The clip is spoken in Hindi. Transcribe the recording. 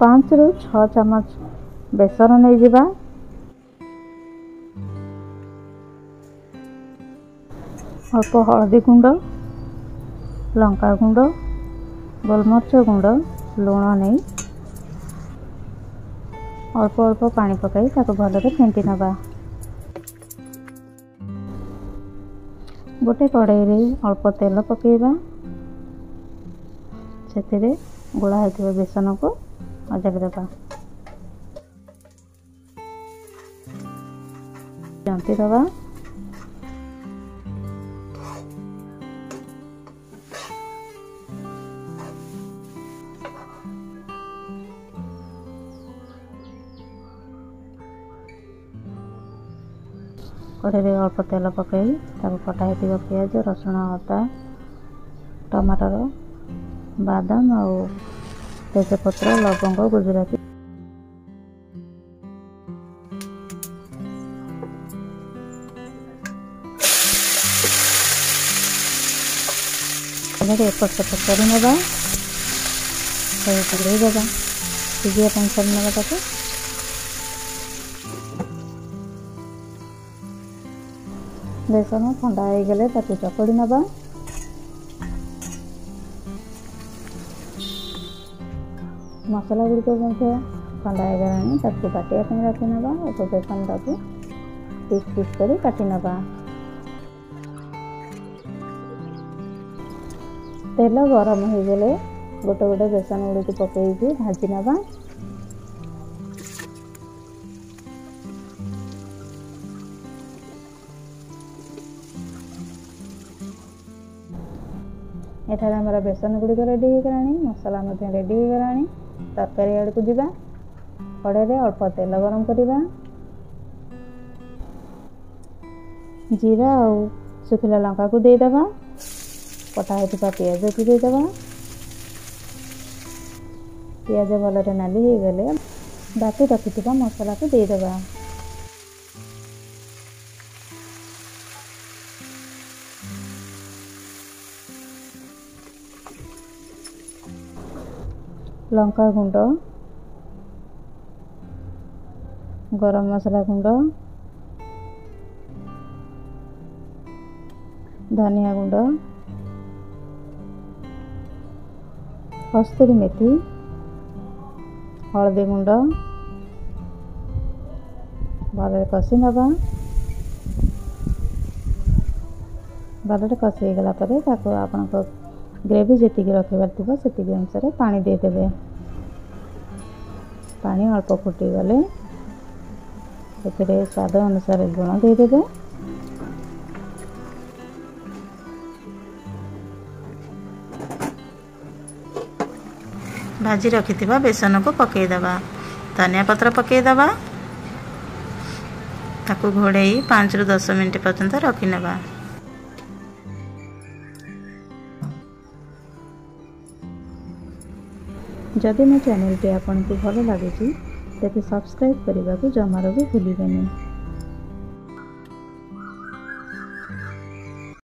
5 ରୁ 6 ଚାମଚ बेसन नहीं जिबा। अल्प हलदी गुंड, लंका गुंड, गोलमर्च गुंड, लुण नहीं अल्प अल्प पानी पकाई ताको भलरे फेंटी नबा। गोटे कड़ाई रे अल्प तेल पकेबा, सेतिरे गोला होइथिबा बेसन को अजाड़ी देबा। जंती दबा। कड़े अल्प तेल पकई कटा पियाज, रसुण, अदा, टमाटर, बादाम और तेजपत्र, लवंग, गुजराती एपट सेपट कर देगा। सीझे छाड़ी ना ताको। बेसन ठंडा हो गले चकड़ी नबा। मसला गुड़िक ठंडा हो गला बाटिया रखी नबा। बेसन टाक पीस पीस कर काटी नबा। तेल गरम हो गले गोटे गोटे बेसन गुड़ी पकई भाजी नबा। एठार हमारा बेसन गुड़िक रेडी हो गलानी, मसला रेडी हो गलानी। तरकारी आड़ को जीवा। कड़े अल्प तेल गरम करिबा। जीरा और सुखिला लंका को दे दबा। कटा होता पियाज को देदेबा। पियाज भलरे नाली हो गले बाटी रखी मसला को देदेबा। लंका गुंड, गरम मसला गुंड, धनिया गुंड, कस्तूरी मेथी, हलदी गुंड भलरे कषि नबा। भलरे कषि गला परे ताको आपन ग्रेवी जी रखिबार थी से अनुसार पानी देदेवे। पानी अल्प फुटी गले स्वाद अनुसार लुण देदेवे। भाजी रखि बेसन को पकईदबा। धनिया पत्र पकईदबा। ताको घोड़े 5 ରୁ 10 मिनट पर्यंत रखी नबा। जदि मो चैनल टी आपन को भल लगे तेरे सब्सक्राइब करने को जमार भी भूलिबेनी।